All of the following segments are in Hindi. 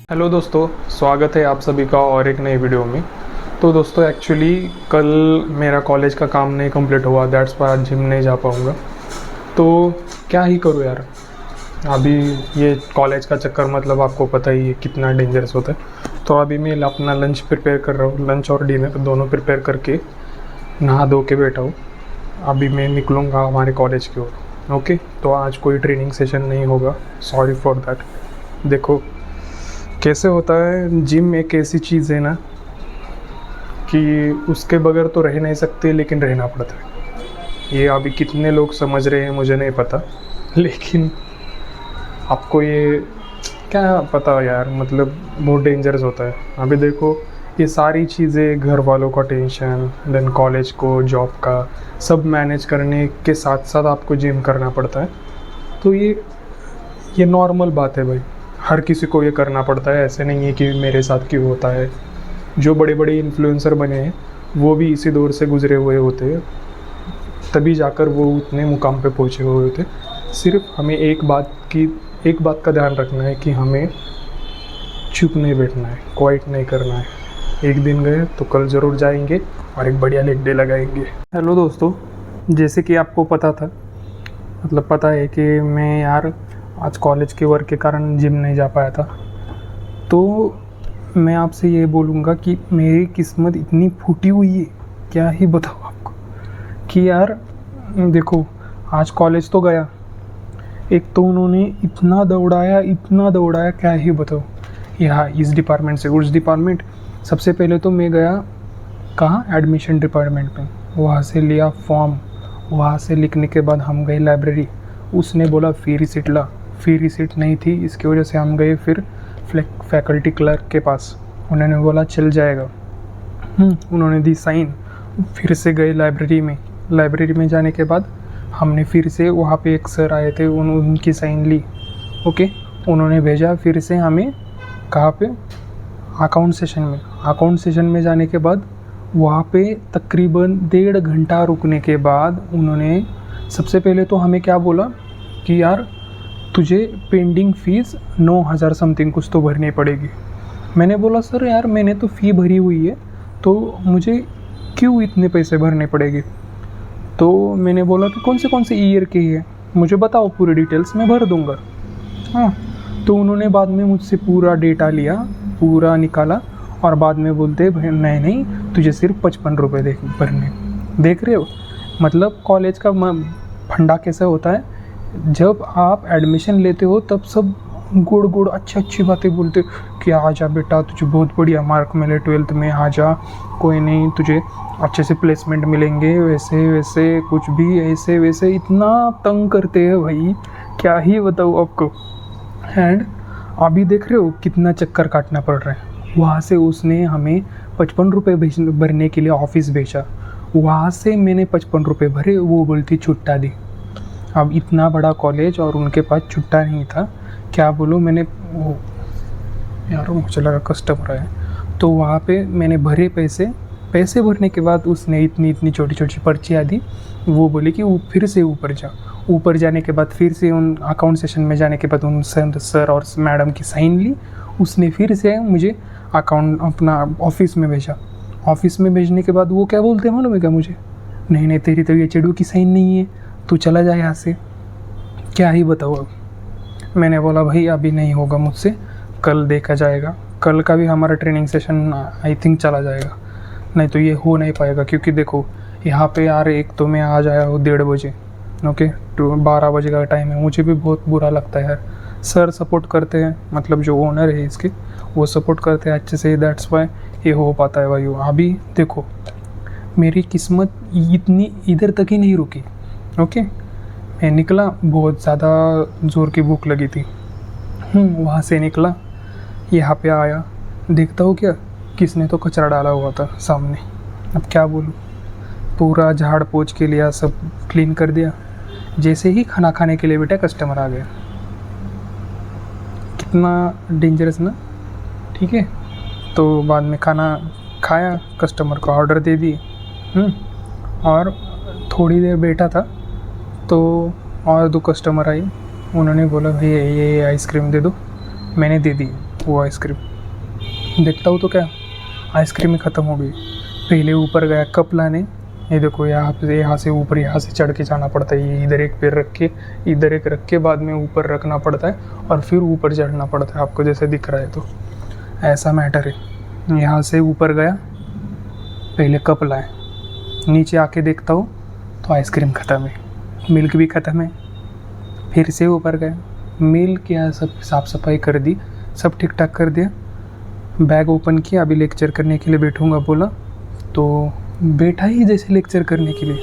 हेलो दोस्तों, स्वागत है आप सभी का और एक नई वीडियो में। तो दोस्तों एक्चुअली कल मेरा कॉलेज का काम नहीं कंप्लीट हुआ, दैट्स वाई आज जिम नहीं जा पाऊँगा। तो क्या ही करूँ यार, अभी ये कॉलेज का चक्कर मतलब आपको पता ही है कितना डेंजरस होता है। तो अभी मैं अपना लंच प्रिपेयर कर रहा हूँ, लंच और डिनर दोनों प्रिपेयर करके नहा धो के बैठा हूँ। अभी मैं निकलूँगा हमारे कॉलेज की ओर। ओके, तो आज कोई ट्रेनिंग सेशन नहीं होगा, सॉरी फॉर दैट। देखो कैसे होता है, जिम एक ऐसी चीज़ है ना कि उसके बगैर तो रह नहीं सकते, लेकिन रहना पड़ता है। ये अभी कितने लोग समझ रहे हैं मुझे नहीं पता, लेकिन आपको ये क्या पता यार, मतलब बहुत डेंजरस होता है। अभी देखो ये सारी चीज़ें, घर वालों का टेंशन, देन कॉलेज को, जॉब का, सब मैनेज करने के साथ साथ आपको जिम करना पड़ता है। तो ये नॉर्मल बात है भाई, हर किसी को ये करना पड़ता है। ऐसे नहीं है कि मेरे साथ क्यों होता है। जो बड़े बड़े इन्फ्लुएंसर बने हैं वो भी इसी दौर से गुजरे हुए होते हैं, तभी जाकर वो उतने मुकाम पे पहुँचे हुए होते। सिर्फ हमें एक बात का ध्यान रखना है कि हमें चुप नहीं बैठना है, क्वाइट नहीं करना है। एक दिन गए तो कल ज़रूर जाएंगे और एक बढ़िया लेग डे लगाएंगे। हेलो दोस्तों, जैसे कि आपको पता था, मतलब पता है कि मैं यार आज कॉलेज के वर्क के कारण जिम नहीं जा पाया था। तो मैं आपसे ये बोलूँगा कि मेरी किस्मत इतनी फूटी हुई है, क्या ही बताऊँ आपको कि यार देखो, आज कॉलेज तो गया, एक तो उन्होंने इतना दौड़ाया क्या ही बताऊँ। यहाँ इस डिपार्टमेंट से उस डिपार्टमेंट, सबसे पहले तो मैं गया कहाँ, एडमिशन डिपार्टमेंट में। वहाँ से लिया फॉर्म, वहाँ से लिखने के बाद हम गए लाइब्रेरी। उसने बोला फ़ी रिसीट ला, फ़ी रिसीट नहीं थी, इसकी वजह से हम गए फिर फैकल्टी क्लर्क के पास। उन्होंने बोला चल जाएगा, उन्होंने दी साइन। फिर से गए लाइब्रेरी में जाने के बाद हमने फिर से, वहाँ पे एक सर आए थे, उनकी साइन ली। ओके, उन्होंने भेजा फिर से हमें कहाँ पे, अकाउंट सेशन में जाने के बाद वहाँ पे तकरीबन 1.5 घंटा रुकने के बाद उन्होंने सबसे पहले तो हमें क्या बोला कि यार तुझे पेंडिंग फ़ीस 9,000 समथिंग कुछ तो भरनी पड़ेगी। मैंने बोला सर यार मैंने तो फ़ी भरी हुई है, तो मुझे क्यों इतने पैसे भरने पड़ेंगे। तो मैंने बोला कि कौन से ईयर के है, मुझे बताओ पूरी डिटेल्स, मैं भर दूँगा। हाँ, तो उन्होंने बाद में मुझसे पूरा डेटा लिया, पूरा निकाला, और बाद में बोलते भाई नहीं तुझे सिर्फ 55 रुपये भरने। देख रहे हो मतलब कॉलेज का फंडा कैसा होता है। जब आप एडमिशन लेते हो तब सब गुड़ अच्छी बातें बोलते कि आ जा बेटा, तुझे बहुत बढ़िया मार्क मिले 12th में, आ जा, कोई नहीं तुझे अच्छे से प्लेसमेंट मिलेंगे, वैसे कुछ भी ऐसे वैसे इतना तंग करते हैं भाई, क्या ही बताऊँ आपको। एंड अभी देख रहे हो कितना चक्कर काटना पड़ रहा है। वहाँ से उसने हमें 55 रुपये भरने के लिए ऑफिस भेजा, वहाँ से मैंने 55 रुपये भरे, वो बोलती छुट्टा दी। अब इतना बड़ा कॉलेज और उनके पास छुट्टा नहीं था, क्या बोलूँ। मैंने वो यार मुझे लगा कस्टमर है, तो वहाँ पे मैंने भरे पैसे भरने के बाद उसने इतनी छोटी पर्चियाँ दी। वो बोली कि वो फिर से ऊपर जाने के बाद फिर से उन अकाउंट सेशन में जाने के बाद उन सर और मैडम की साइन ली। उसने फिर से मुझे अकाउंट अपना ऑफिस में भेजा। ऑफिस में भेजने के बाद वो क्या बोलते हैं मालूम है क्या मुझे, नहीं तेरी तो ये चेडू की साइन नहीं है, तू चला जा यहाँ से। क्या ही बताओ अब। मैंने बोला भाई अभी नहीं होगा मुझसे, कल देखा जाएगा। कल का भी हमारा ट्रेनिंग सेशन आई थिंक चला जाएगा, नहीं तो ये हो नहीं पाएगा। क्योंकि देखो यहाँ पे यार, एक तो मैं आ जाया हूँ 1:30 बजे, ओके, तो 12 बजे का टाइम है। मुझे भी बहुत बुरा लगता है यार। सर सपोर्ट करते हैं, मतलब जो ओनर है इसके, वो सपोर्ट करते हैं अच्छे से, दैट्स वाई ये हो पाता है भाई। अभी देखो मेरी किस्मत इतनी इधर तक ही नहीं रुकी। ओके, मैं निकला, बहुत ज़्यादा ज़ोर की भूख लगी थी। वहाँ से निकला, यहाँ पे आया, देखता हूँ क्या, किसने तो कचरा डाला हुआ था सामने। अब क्या बोलूँ, पूरा झाड़ पोंछ के लिया, सब क्लीन कर दिया। जैसे ही खाना खाने के लिए बेटा कस्टमर आ गया। कितना डेंजरस ना, ठीक है। तो बाद में खाना खाया, कस्टमर को ऑर्डर दे दी, और थोड़ी देर बैठा था तो और 2 कस्टमर आई। उन्होंने बोला भैया ये आइसक्रीम दे दो, मैंने दे दी। वो आइसक्रीम देखता हूँ तो क्या आइसक्रीम ही ख़त्म हो गई। पहले ऊपर गया कप लाने, ये देखो यहाँ से ऊपर यहाँ से चढ़ के जाना पड़ता है। ये इधर एक पैर रख के इधर एक रख के बाद में ऊपर रखना पड़ता है और फिर ऊपर चढ़ना पड़ता है, आपको जैसे दिख रहा है। तो ऐसा मैटर है। यहाँ से ऊपर गया, पहले कप लाए, नीचे आके देखता हूँ तो आइसक्रीम ख़त्म है, मिल्क भी ख़त्म है। फिर से ऊपर गया, मिल्क या सब साफ़ सफाई कर दी, सब ठीक ठाक कर दिया। बैग ओपन किया, अभी लेक्चर करने के लिए बैठूँगा बोला, तो बैठा ही जैसे लेक्चर करने के लिए,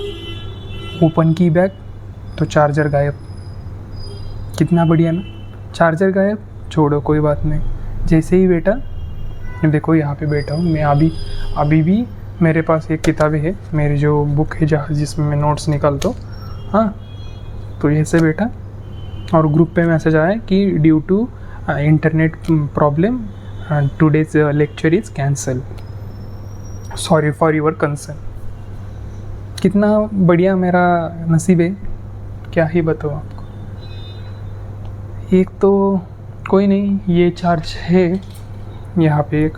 ओपन की बैग तो चार्जर गायब। कितना बढ़िया ना, चार्जर गायब, छोड़ो कोई बात नहीं। जैसे ही बैठा, देखो यहाँ पे बैठा हूँ मैं, अभी भी मेरे पास एक किताबें है, मेरी जो बुक है जहाँ जिसमें मैं नोट्स निकालता हूँ। हाँ, तो ऐसे बैठा और ग्रुप पे मैसेज आया कि due to internet problem today's lecture is cancel, sorry for your concern. कितना बढ़िया मेरा नसीब है, क्या ही बताऊँ आपको। एक तो कोई नहीं, ये चार्ज है यहाँ पे एक,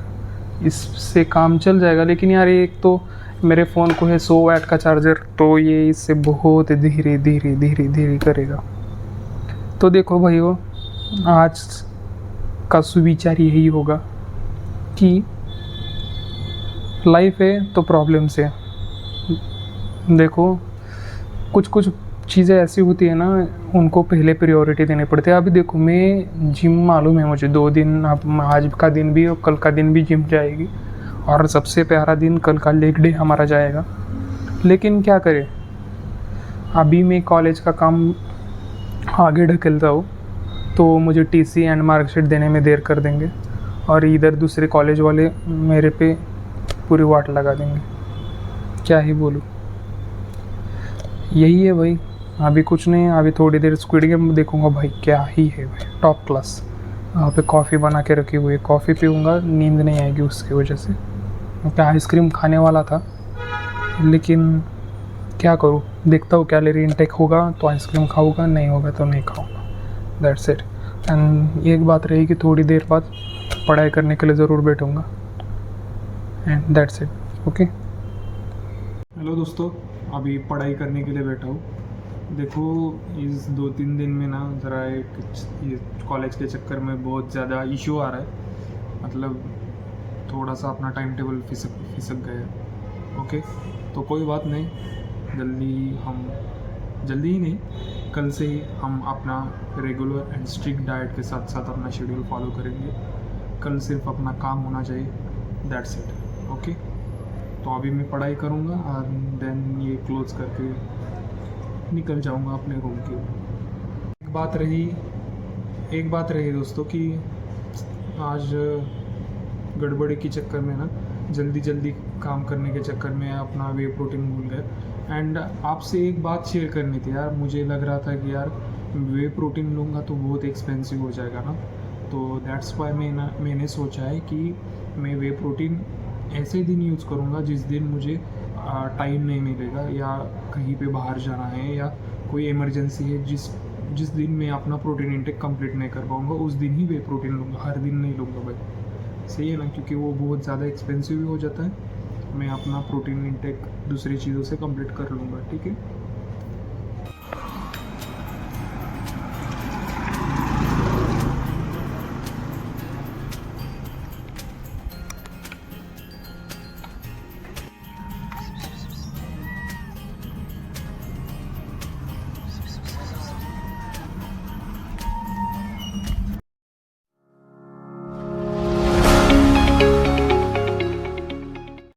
इससे काम चल जाएगा। लेकिन यार एक तो मेरे फ़ोन को है 100 वाट का चार्जर, तो ये इससे बहुत धीरे धीरे धीरे धीरे करेगा। तो देखो भाइयों, आज का सुविचार यही होगा कि लाइफ है तो प्रॉब्लम्स है। देखो कुछ चीज़ें ऐसी होती है ना, उनको पहले प्रायोरिटी देनी पड़ती है। अभी देखो मैं जिम, मालूम है मुझे 2 दिन, अब आज का दिन भी और कल का दिन भी जिम जाएगी, और सबसे प्यारा दिन कल का लेग डे हमारा जाएगा। लेकिन क्या करें, अभी मैं कॉलेज का काम आगे ढकेलता हूँ तो मुझे टीसी एंड मार्कशीट देने में देर कर देंगे, और इधर दूसरे कॉलेज वाले मेरे पे पूरी वाट लगा देंगे। क्या ही बोलूँ, यही है भाई। अभी कुछ नहीं, अभी थोड़ी देर स्क्विड गेम देखूंगा भाई, क्या ही है भाई, टॉप क्लास। वहाँ पे कॉफ़ी बना के रखी हुई है, कॉफ़ी पीऊँगा, नींद नहीं आएगी उसकी वजह से। क्या आइसक्रीम खाने वाला था, लेकिन क्या करूँ, देखता हूँ कैलोरी इनटेक होगा तो आइसक्रीम खाऊंगा, नहीं होगा तो नहीं खाऊंगा। That's it. एंड एक बात रही कि थोड़ी देर बाद पढ़ाई करने के लिए ज़रूर बैठूँगा, and that's it. Okay, hello दोस्तों, अभी पढ़ाई करने के लिए बैठा हूँ। देखो इस 2-3 दिन में ना ज़रा एक ये कॉलेज के चक्कर में बहुत ज़्यादा इशू आ रहा है, मतलब थोड़ा सा अपना टाइम टेबल फिसक गया। ओके, तो कोई बात नहीं, जल्दी ही नहीं, कल से ही हम अपना रेगुलर एंड स्ट्रिक्ट डाइट के साथ साथ अपना शेड्यूल फॉलो करेंगे। कल सिर्फ अपना काम होना चाहिए, दैट्स इट। ओके, तो अभी मैं पढ़ाई करूँगा और देन ये क्लोज करके निकल जाऊँगा अपने रूम के। एक बात रही दोस्तों कि आज गड़बड़ी के चक्कर में ना, जल्दी काम करने के चक्कर में अपना वे प्रोटीन भूल गए। एंड आपसे एक बात शेयर करनी थी यार, मुझे लग रहा था कि यार वे प्रोटीन लूँगा तो बहुत एक्सपेंसिव हो जाएगा ना, तो दैट्स वाई मैंने सोचा है कि मैं वे प्रोटीन ऐसे दिन यूज़ करूँगा जिस दिन मुझे टाइम नहीं मिलेगा, या कहीं पे बाहर जाना है, या कोई इमरजेंसी है, जिस दिन मैं अपना प्रोटीन इंटेक कंप्लीट नहीं कर पाऊँगा, उस दिन ही वे प्रोटीन लूँगा, हर दिन नहीं लूँगा भाई। सही है ना, क्योंकि वो बहुत ज़्यादा एक्सपेंसिव भी हो जाता है। मैं अपना प्रोटीन इंटेक दूसरी चीज़ों से कंप्लीट कर लूँगा, ठीक है।